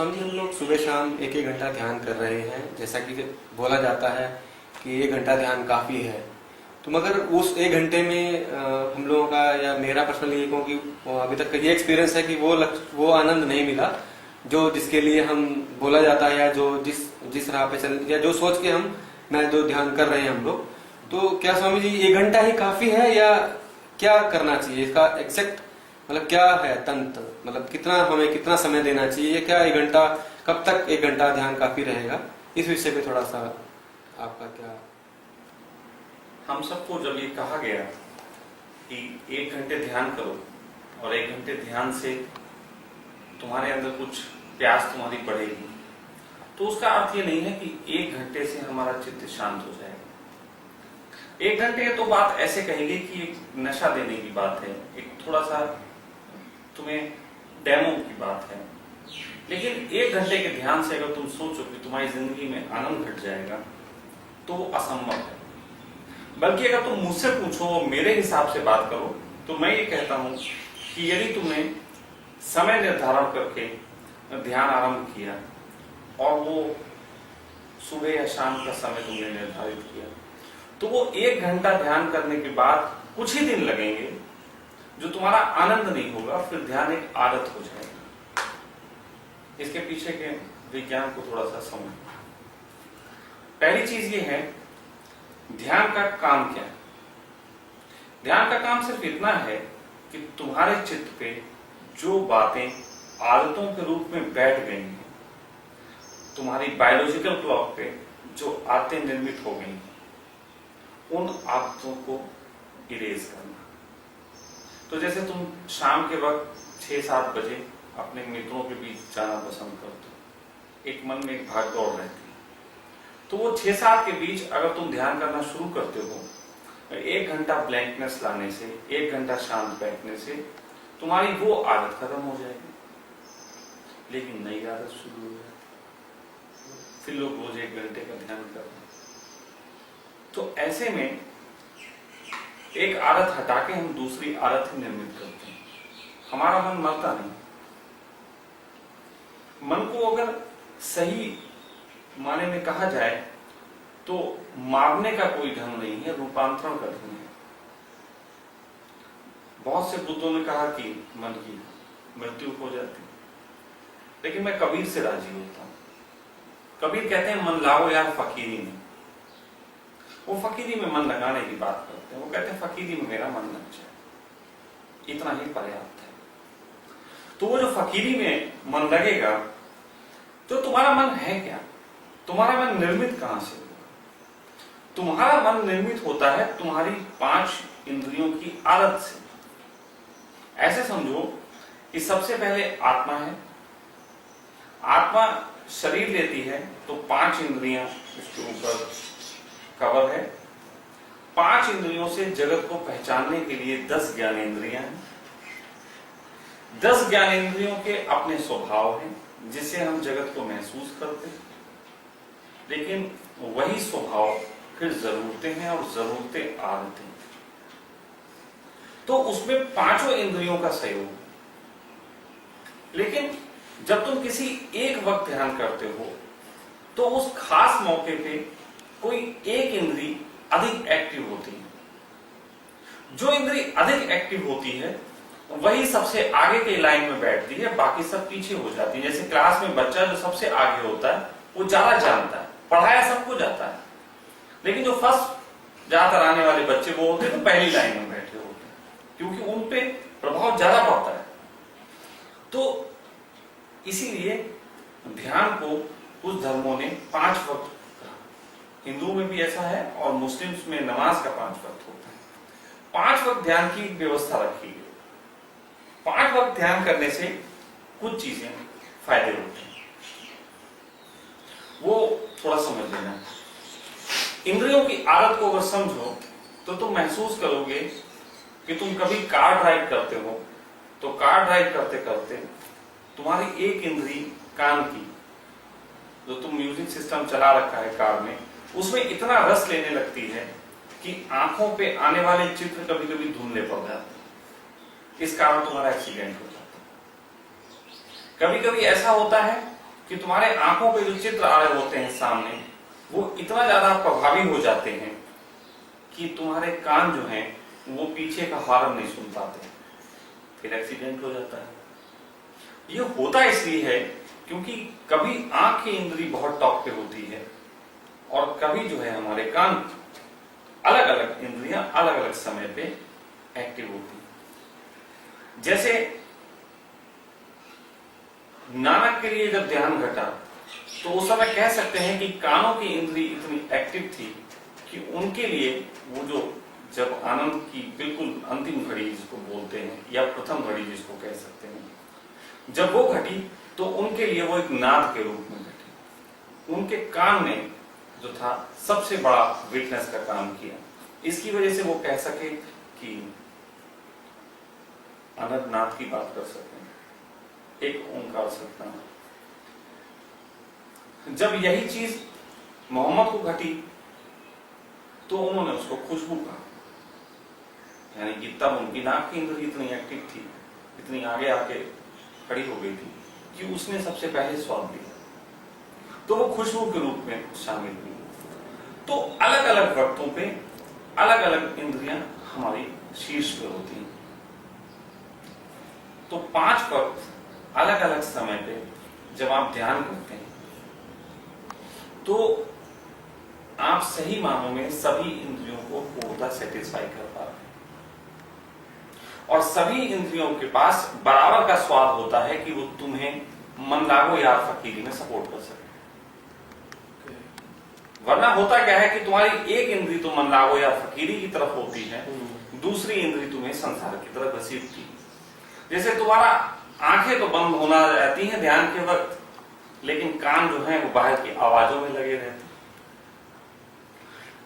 स्वामी जी, हम लोग सुबह शाम एक एक घंटा ध्यान कर रहे हैं, जैसा कि बोला जाता है कि 1 घंटा ध्यान काफ़ी है। तो मगर उस 1 घंटे में हम लोगों का, या मेरा पर्सनली ये कहूँ कि अभी तक का ये एक्सपीरियंस है कि वो आनंद नहीं मिला जो जिसके लिए हम बोला जाता है, या जो जिस राह पे चल, या जो सोच के मैं जो ध्यान कर रहे हैं हम लोग। तो क्या स्वामी जी 1 घंटा ही काफ़ी है, या क्या करना चाहिए? इसका एग्जैक्ट मतलब क्या है तंत्र, मतलब कितना समय देना चाहिए? क्या 1 घंटा, कब तक 1 घंटा ध्यान काफी रहेगा? इस विषय पे थोड़ा सा आपका क्या। हम सबको जब ये कहा गया कि 1 घंटे ध्यान करो और 1 घंटे ध्यान से तुम्हारे अंदर कुछ प्यास तुम्हारी बढ़ेगी, तो उसका अर्थ ये नहीं है कि 1 घंटे से हमारा चित्त शांत हो जाएगा। 1 घंटे तो बात ऐसे कहेंगे कि एक नशा देने की बात है, एक थोड़ा सा तुम्हें डेमो की बात है। लेकिन 1 घंटे के ध्यान से अगर तुम सोचो कि तुम्हारी जिंदगी में आनंद घट जाएगा, तो वो असंभव है। बल्कि अगर तुम मुझसे पूछो, मेरे हिसाब से बात करो, तो मैं ये कहता हूं कि यदि तुमने समय निर्धारण करके ध्यान आरंभ किया और वो सुबह या शाम का समय तुमने निर्धारित किया, तो वो 1 घंटा ध्यान करने के बाद कुछ ही दिन लगेंगे जो तुम्हारा आनंद नहीं होगा, फिर ध्यान एक आदत हो जाएगी। इसके पीछे के विज्ञान को थोड़ा सा समझो। पहली चीज ये है, ध्यान का काम क्या है? ध्यान का काम सिर्फ इतना है कि तुम्हारे चित्त पे जो बातें आदतों के रूप में बैठ गई हैं, तुम्हारी बायोलॉजिकल क्लॉक पे जो आदतें निर्मित हो गई हैं, उन आदतों को इरेज करना। तो जैसे तुम शाम के वक्त 6-7 बजे अपने मित्रों के बीच जाना पसंद करते हो, एक मन में एक भाग दौड़ रहती है, तो वो 6-7 के बीच अगर तुम ध्यान करना शुरू करते हो, 1 घंटा ब्लैंकनेस लाने से, 1 घंटा शांत बैठने से तुम्हारी वो आदत खत्म हो जाएगी, लेकिन नई आदत शुरू हो जाएगी। फिर लोग रोज 1 घंटे का ध्यान कर रहे हैं। तो ऐसे में एक आदत हटा के हम दूसरी आदत ही निर्मित करते हैं। हमारा मन मरता नहीं। मन को अगर सही माने में कहा जाए तो मारने का कोई ढंग नहीं है, रूपांतरण का ढंग है। बहुत से बुद्धों ने कहा कि मन की मृत्यु हो जाती, लेकिन मैं कबीर से राजी होता हूं। कबीर कहते हैं, मन लाओ यार फकीरी में। वो फकीरी में मन लगाने की बात करते हैं। वो कहते हैं फकीरी में मेरा मन लग जाए, इतना ही पर्याप्त है। तो वो जो फकीरी में मन लगेगा, तो तुम्हारा मन है क्या? तुम्हारा मन निर्मित कहां से होगा? तुम्हारा मन निर्मित होता है तुम्हारी 5 इंद्रियों की आदत से। ऐसे समझो कि सबसे पहले आत्मा है। आत्मा शरीर लेती है तो 5 इंद्रियां उसके ऊपर कवर है। 5 इंद्रियों से जगत को पहचानने के लिए 10 ज्ञानेंद्रियां हैं। 10 ज्ञानेंद्रियों के अपने स्वभाव हैं, जिससे हम जगत को महसूस करते हैं। लेकिन वही स्वभाव फिर जरूरतें हैं, और जरूरतें आदतें। तो उसमें 5 इंद्रियों का सहयोग। लेकिन जब तुम किसी एक वक्त ध्यान करते हो, तो उस खास मौके पे कोई एक इंद्री अधिक एक्टिव होती है। जो इंद्री अधिक एक्टिव होती है वही सबसे आगे के लाइन में बैठती है, बाकी सब पीछे हो जाती है। जैसे क्लास में बच्चा जो सबसे आगे होता है वो ज्यादा जानता है, पढ़ाया सबको जाता है, लेकिन जो फर्स्ट ज्यादातर आने वाले बच्चे वो होते हैं तो पहली लाइन में बैठे होते हैं, क्योंकि उन पे प्रभाव ज्यादा पड़ता है। तो इसीलिए ध्यान को कुछ धर्मों ने 5 वक्त, हिंदुओं में भी ऐसा है और मुस्लिम्स में नमाज का 5 वक्त होता है। 5 वक्त ध्यान की व्यवस्था रखी गई। 5 वक्त ध्यान करने से कुछ चीजें फायदे होते हैं, वो थोड़ा समझ लेना। इंद्रियों की आदत को अगर समझो तो तुम महसूस करोगे कि तुम कभी कार ड्राइव करते हो, तो कार ड्राइव करते करते तुम्हारी एक इंद्री कान की, जो तुम म्यूजिक सिस्टम चला रखा है कार में, उसमें इतना रस लेने लगती है कि आंखों पे आने वाले चित्र कभी कभी धुंधले पड़ जाते हैं। इस कारण तुम्हारा एक्सीडेंट हो जाता है। कभी कभी ऐसा होता है कि तुम्हारे आंखों पे जो चित्र आ रहे होते हैं सामने, वो इतना ज्यादा प्रभावी हो जाते हैं कि तुम्हारे कान जो हैं वो पीछे का हॉर्न नहीं सुन पाते, फिर एक्सीडेंट हो जाता है। ये होता इसलिए है क्योंकि कभी आंख की इंद्री बहुत टॉप पे होती है और कभी जो है हमारे कान, अलग अलग इंद्रियां अलग अलग समय पे एक्टिव होती है। जैसे नानक के लिए जब ध्यान घटा तो उस समय कह सकते हैं कि कानों की इंद्री इतनी एक्टिव थी कि उनके लिए वो जो जब आनंद की बिल्कुल अंतिम घड़ी जिसको बोलते हैं या प्रथम घड़ी जिसको कह सकते हैं, जब वो घटी तो उनके लिए वो एक नाद के रूप में घटी। उनके कान ने जो था सबसे बड़ा विटनेस का काम किया। इसकी वजह से वो कह सके कि अनंत नाद की बात कर सकते हैं, एक ओंकार सत्ता। जब यही चीज मोहम्मद को घटी तो उन्होंने उसको खुशबू कहा, यानी कि तब उनकी नाक की इंद्री इतनी एक्टिव थी, इतनी आगे आके खड़ी हो गई थी कि उसने सबसे पहले स्वाद लिया, तो वो खुशबू के रूप में शामिल हुई। तो अलग अलग वक्तों पे अलग अलग इंद्रियां हमारी शीर्ष पे होती हैं। तो 5 वक्त अलग अलग समय पे जब आप ध्यान करते हैं तो आप सही मानों में सभी इंद्रियों को पूर्णतः सेटिस्फाई कर पा रहे हैं और सभी इंद्रियों के पास बराबर का स्वाद होता है कि वो तुम्हें मनलागो या फकीरी में सपोर्ट कर सके। वरना होता क्या है कि तुम्हारी एक इंद्री तो मनलागो या फकीरी की तरफ होती है, दूसरी इंद्री तुम्हें संसार की तरफ घसीटती है। जैसे तुम्हारा आंखें तो बंद होना रहती हैं ध्यान के वक्त, लेकिन कान जो है वो बाहर की आवाजों में लगे रहते हैं।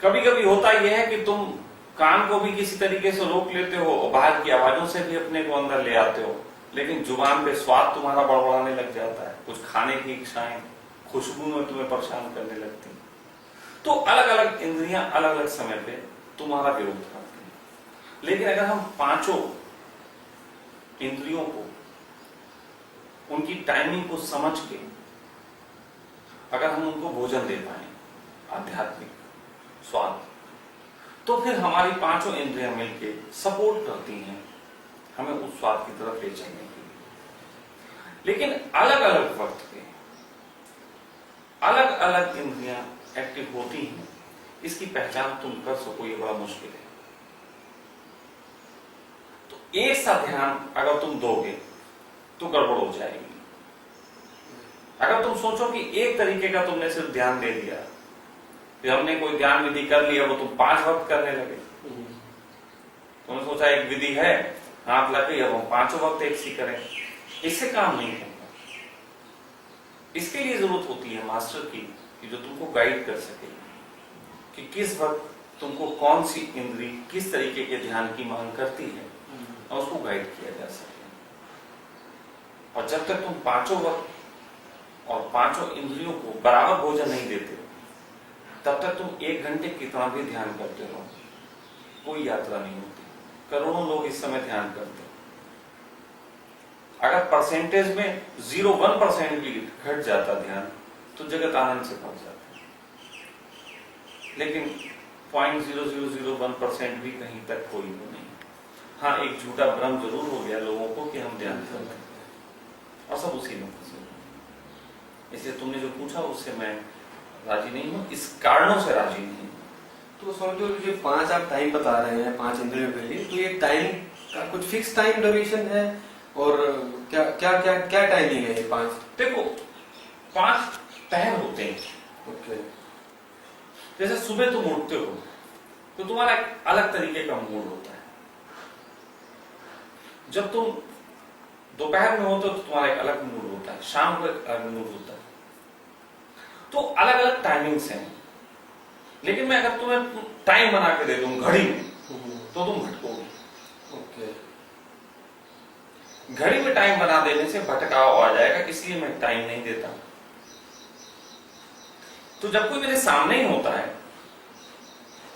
कभी कभी होता यह है कि तुम कान को भी किसी तरीके से रोक लेते हो और बाहर की आवाजों से भी अपने को अंदर ले आते हो, लेकिन जुबान पे स्वाद तुम्हारा बड़बड़ाने लग जाता है, कुछ खाने की इच्छाएं खुशबू में तुम्हें परेशान करने लगती हैं। तो अलग अलग इंद्रियां अलग अलग समय पे तुम्हारा विरोध करती हैं। लेकिन अगर हम 5 इंद्रियों को, उनकी टाइमिंग को समझ के अगर हम उनको भोजन दे पाए, आध्यात्मिक स्वाद, तो फिर हमारी 5 इंद्रियां मिलके सपोर्ट करती हैं हमें उस स्वाद की तरफ ले चलने के लिए। लेकिन अलग अलग वक्त पे अलग अलग इंद्रियां एक्टिव होती हैं, इसकी पहचान तुम कर सको ये बड़ा मुश्किल है। तो एक सा ध्यान अगर तुम दोगे तो गड़बड़ हो जाएगी। अगर तुम सोचो कि एक तरीके का तुमने सिर्फ ध्यान दे दिया, फिर हमने कोई ध्यान विधि कर लिया, वो तुम 5 वक्त करने लगे, तुमने सोचा एक विधि है, हाथ लगे, अब हम 5 वक्त एक सी करें, इससे काम नहीं होगा। इसके लिए जरूरत होती है मास्टर की, कि जो तुमको गाइड कर सके कि किस वक्त तुमको कौन सी इंद्री किस तरीके के ध्यान की मांग करती है और उसको गाइड किया जा सके। और जब तक तुम 5 वक्त और 5 इंद्रियों को बराबर भोजन नहीं देते, तब तक तुम 1 घंटे कितना भी ध्यान करते रहो, कोई यात्रा नहीं होती। करोड़ों लोग इस समय ध्यान करते हैं, अगर परसेंटेज में 0.1% भी घट जाता ध्यान तो जगत आनंद से भर जाता है। लेकिन 0.0001% भी कहीं तक कोई तो नहीं। हाँ, एक झूठा भ्रम जरूर हो गया लोगों को कि हम ध्यान कर रहे हैं और सब उसी में फंसे। इसलिए तुमने जो पूछा उससे मैं राजी नहीं हूं, इस कारणों से राजी नहीं हूं। तो समझो जो 5 आप टाइम बता रहे हैं 5 इंद्रियों के लिए, तो ये टाइम का कुछ फिक्स टाइम ड्यूरेशन है और क्या क्या क्या क्या टाइमिंग है ये 5? देखो 5 पहर होते हैं। ओके। जैसे सुबह तुम उठते हो तो तुम्हारा एक अलग तरीके का मूड होता है। जब तुम दोपहर में होते हो तो तुम्हारा एक अलग मूड होता है, शाम को एक अलग मूड होता है। तो अलग अलग टाइमिंग्स हैं। लेकिन मैं अगर तुम्हें टाइम बना के दे दूं घड़ी में तो तुम भटकोगे। ओके। घड़ी में टाइम बना देने से भटकाव आ जाएगा, इसलिए मैं टाइम नहीं देता। तो जब कोई मेरे सामने ही होता है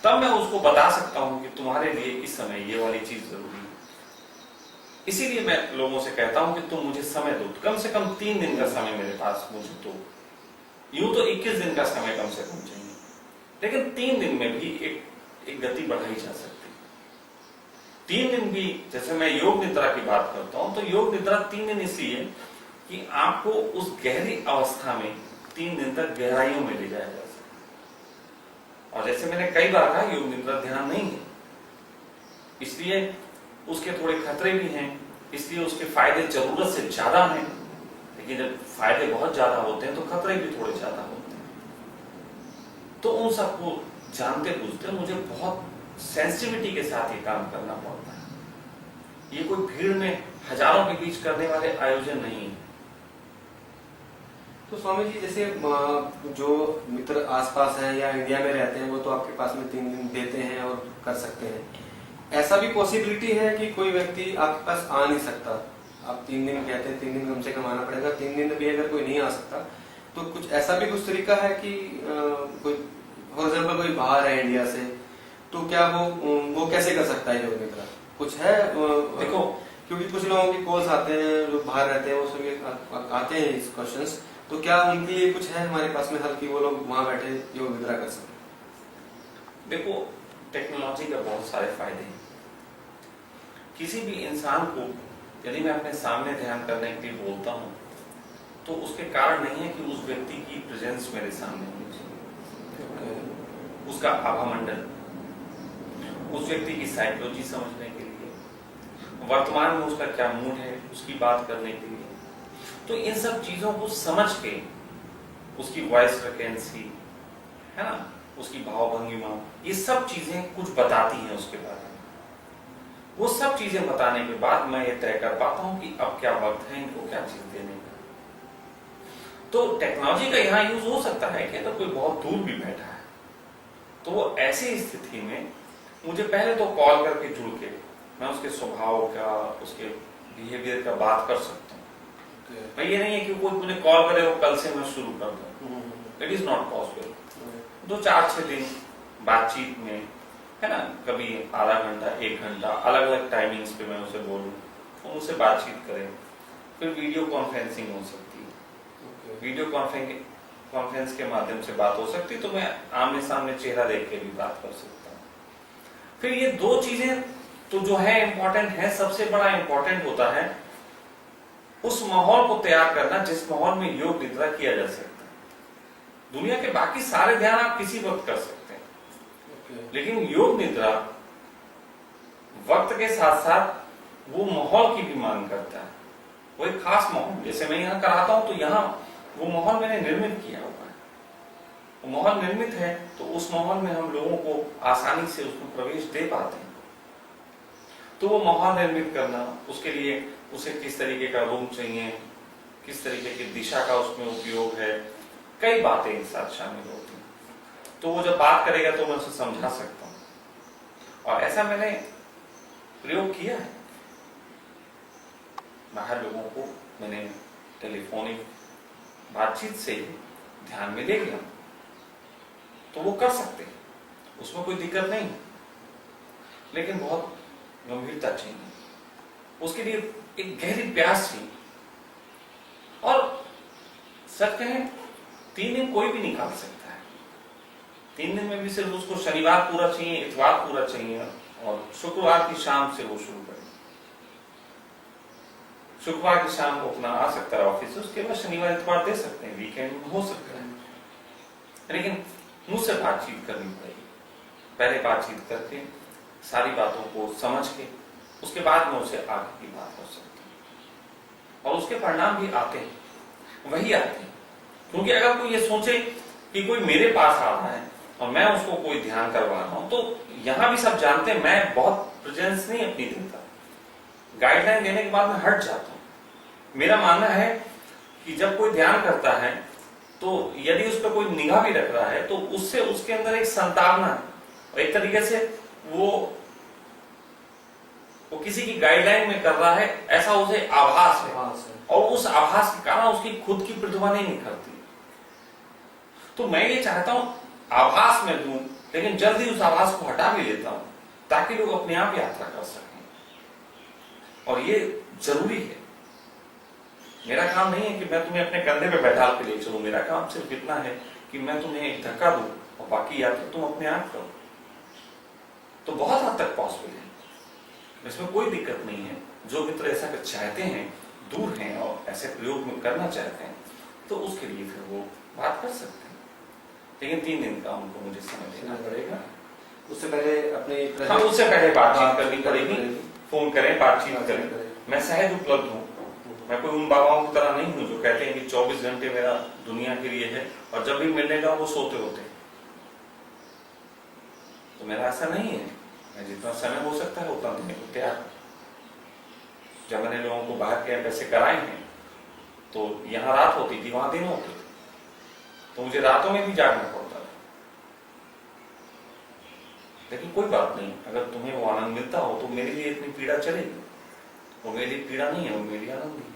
तब मैं उसको बता सकता हूं कि तुम्हारे लिए इस समय ये वाली चीज जरूरी है। इसीलिए मैं लोगों से कहता हूं कि तुम मुझे समय दो, कम से कम 3 दिन का समय मेरे पास मुझे दो। यूं तो 21 दिन का समय कम से कम चाहिए, लेकिन 3 दिन में भी एक गति बढ़ाई जा सकती है। 3 दिन भी, जैसे मैं योग निद्रा की बात करता हूं, तो योग निद्रा 3 दिन इसलिए कि आपको उस गहरी अवस्था में 3 दिन तक गहराइयों में ले जाया जा सके। और जैसे मैंने कई बार कहा, योग निद्रा ध्यान नहीं है, इसलिए उसके थोड़े खतरे भी हैं, इसलिए उसके फायदे जरूरत से ज्यादा हैं। लेकिन जब फायदे बहुत ज्यादा होते हैं तो खतरे भी थोड़े ज्यादा होते हैं। तो उन सबको जानते बुझते मुझे बहुत सेंसिटिविटी के साथ ये काम करना पड़ता है। ये कोई भीड़ में हजारों के बीच करने वाले आयोजन नहीं है। तो स्वामी जी, जैसे जो मित्र आसपास हैं या इंडिया में रहते हैं, वो तो आपके पास में 3 दिन देते हैं और कर सकते हैं। ऐसा भी पॉसिबिलिटी है कि कोई व्यक्ति आपके पास आ नहीं सकता, आप 3 दिन कहते हैं, 3 दिन कम से कम आना पड़ेगा, 3 दिन भी अगर कोई नहीं आ सकता तो कुछ ऐसा भी कुछ तरीका है कि कोई फॉर एग्जाम्पल कोई बाहर है इंडिया से, तो क्या वो कैसे कर सकता है योग निद्रा? कुछ है? देखो, क्योंकि कुछ लोगों की कॉल्स आते हैं जो बाहर रहते हैं, वो सभी आते हैं इस क्वेश्चंस, तो क्या उनके लिए कुछ है हमारे पास में हल कि वो लोग वहां बैठे योग निद्रा कर सकें? देखो, टेक्नोलॉजी का बहुत सारे फायदे हैं। किसी भी इंसान को यदि मैं अपने सामने ध्यान करने के लिए बोलता हूं, तो उसके कारण नहीं है कि उस व्यक्ति की प्रेजेंस मेरे सामने होनी चाहिए। उसका आभा मंडल, उस व्यक्ति की साइकोलॉजी समझने के लिए, वर्तमान में उसका क्या मूड है, उसकी बात करने के लिए, तो इन सब चीजों को समझ के, उसकी वॉइस फ्रिक्वेंसी है ना, उसकी भाव भंगिमा, ये सब चीजें कुछ बताती हैं उसके बारे में। वो सब चीजें बताने के बाद मैं ये तय कर पाता हूं कि अब क्या वक्त है इनको क्या चीज देने का। तो टेक्नोलॉजी का यहां यूज हो सकता है कि अगर कोई बहुत दूर भी बैठा है, तो वो ऐसी स्थिति में मुझे पहले तो कॉल करके जुड़ के मैं उसके स्वभाव का, उसके बिहेवियर का बात कर सकता हूँ। मैं ये नहीं है कि कोई मुझे कॉल करे वो कल से मैं शुरू कर दूं, इट इज नॉट पॉसिबल। 2, 4, 6 दिन बातचीत में, है ना, कभी आधा घंटा, 1 घंटा, अलग अलग टाइमिंग्स पे मैं उसे बोलूं, तो उनसे बातचीत करें। फिर वीडियो कॉन्फ्रेंसिंग हो सकती है, वीडियो कॉन्फ्रेंस के माध्यम से बात हो सकती है, तो मैं आमने सामने चेहरा देख के भी बात कर सकता हूँ। फिर ये 2 चीजें तो जो है इंपॉर्टेंट है, सबसे बड़ा इंपॉर्टेंट होता है उस माहौल को तैयार करना जिस माहौल में योग निद्रा किया जा सकता है। दुनिया के बाकी सारे ध्यान आप किसी वक्त कर सकते हैं, लेकिन योग निद्रा वक्त के साथ साथ वो माहौल की भी मांग करता है। वो एक खास माहौल, जैसे मैं यहाँ कराता हूं तो यहाँ वो माहौल मैंने निर्मित किया हुआ है। वो माहौल निर्मित है तो उस माहौल में हम लोगों को आसानी से उसमें प्रवेश दे पाते हैं। तो वो माहौल निर्मित करना, उसके लिए उसे किस तरीके का रूम चाहिए, किस तरीके की दिशा का उसमें उपयोग है, कई बातें एक साथ शामिल होती हैं। तो वो जब बात करेगा तो मैं उसे समझा सकता हूं। और ऐसा मैंने प्रयोग किया है। बाहर लोगों को मैंने टेलीफोनिक बातचीत से ही ध्यान में ले लिया, तो वो कर सकते हैं, उसमें कोई दिक्कत नहीं, लेकिन बहुत गंभीरता चाहिए, उसके लिए एक गहरी प्यास चाहिए। और सच कहें 3 दिन कोई भी निकाल सकता है। 3 दिन में भी सिर्फ उसको शनिवार पूरा चाहिए, इतवार पूरा चाहिए, और शुक्रवार की शाम से वो शुरू करें। शुक्रवार की शाम को अपना आ सकता है ऑफिस से, उसके बाद शनिवार इतवार दे सकते हैं, वीकेंड हो सकता है। लेकिन मुझसे बातचीत करनी पड़ेगी, पहले बातचीत करके सारी बातों को समझ के उसके बाद में उसे आगे की बात कर सकते हैं। और उसके परिणाम भी आते हैं, वही आते हैं। क्योंकि अगर कोई ये सोचे कि कोई मेरे पास आ रहा है और मैं उसको कोई ध्यान करवा रहा हूं, तो यहां भी सब जानते हैं मैं बहुत प्रेजेंस नहीं अपनी देता, गाइडलाइन देने के बाद मैं हट जाता हूं। मेरा मानना है कि जब कोई ध्यान करता है तो यदि उस पर कोई निगाह भी रख रहा है तो उससे उसके अंदर एक संतावना है, और एक तरीके से वो किसी की गाइडलाइन में कर रहा है, ऐसा उसे आभास है। और उस आभास के कारण उसकी खुद की प्रतिभा नहीं निखरती। तो मैं ये चाहता हूं आभास में दूं, लेकिन जल्दी उस आभास को हटा भी लेता हूं, ताकि लोग अपने आप यात्रा कर सकें। और ये जरूरी है। मेरा काम नहीं है कि मैं तुम्हें अपने कंधे पे बैठा के ले चलूं, मेरा काम सिर्फ इतना है कि मैं तुम्हें एक धक्का दूं और बाकी यात्रा तुम अपने आप करो। तो बहुत हद तक पॉसिबल है, इसमें कोई दिक्कत नहीं है। जो मित्र ऐसा कर चाहते हैं, दूर हैं और ऐसे प्रयोग में करना चाहते हैं, तो उसके लिए फिर वो बात कर सकते हैं, लेकिन 3 दिन का उनको मुझे समय देना पड़ेगा। उससे पहले अपने हाँ, उससे पहले बातचीत करनी पड़ेगी, फोन करें, बातचीत करें। मैं सहज उपलब्ध हूँ, मैं कोई उन बाबाओं की तरह नहीं हूँ जो कहते हैं कि 24 घंटे मेरा दुनिया के लिए है और जब भी मिलने जाओ वो सोते होते हैं। तो मेरा ऐसा नहीं है, मैं जितना समय हो सकता है उतना देने को तैयार हूँ। जब मैंने लोगों को बाहर कैंप ऐसे कराए हैं तो यहाँ रात होती थी, वहां दिन होते थे, तो मुझे रातों में भी जागना पड़ता था। लेकिन कोई बात नहीं, अगर तुम्हें वो आनंद मिलता हो तो मेरे लिए इतनी पीड़ा चलेगी। वो मेरी पीड़ा नहीं है, वो मेरी आनंद है।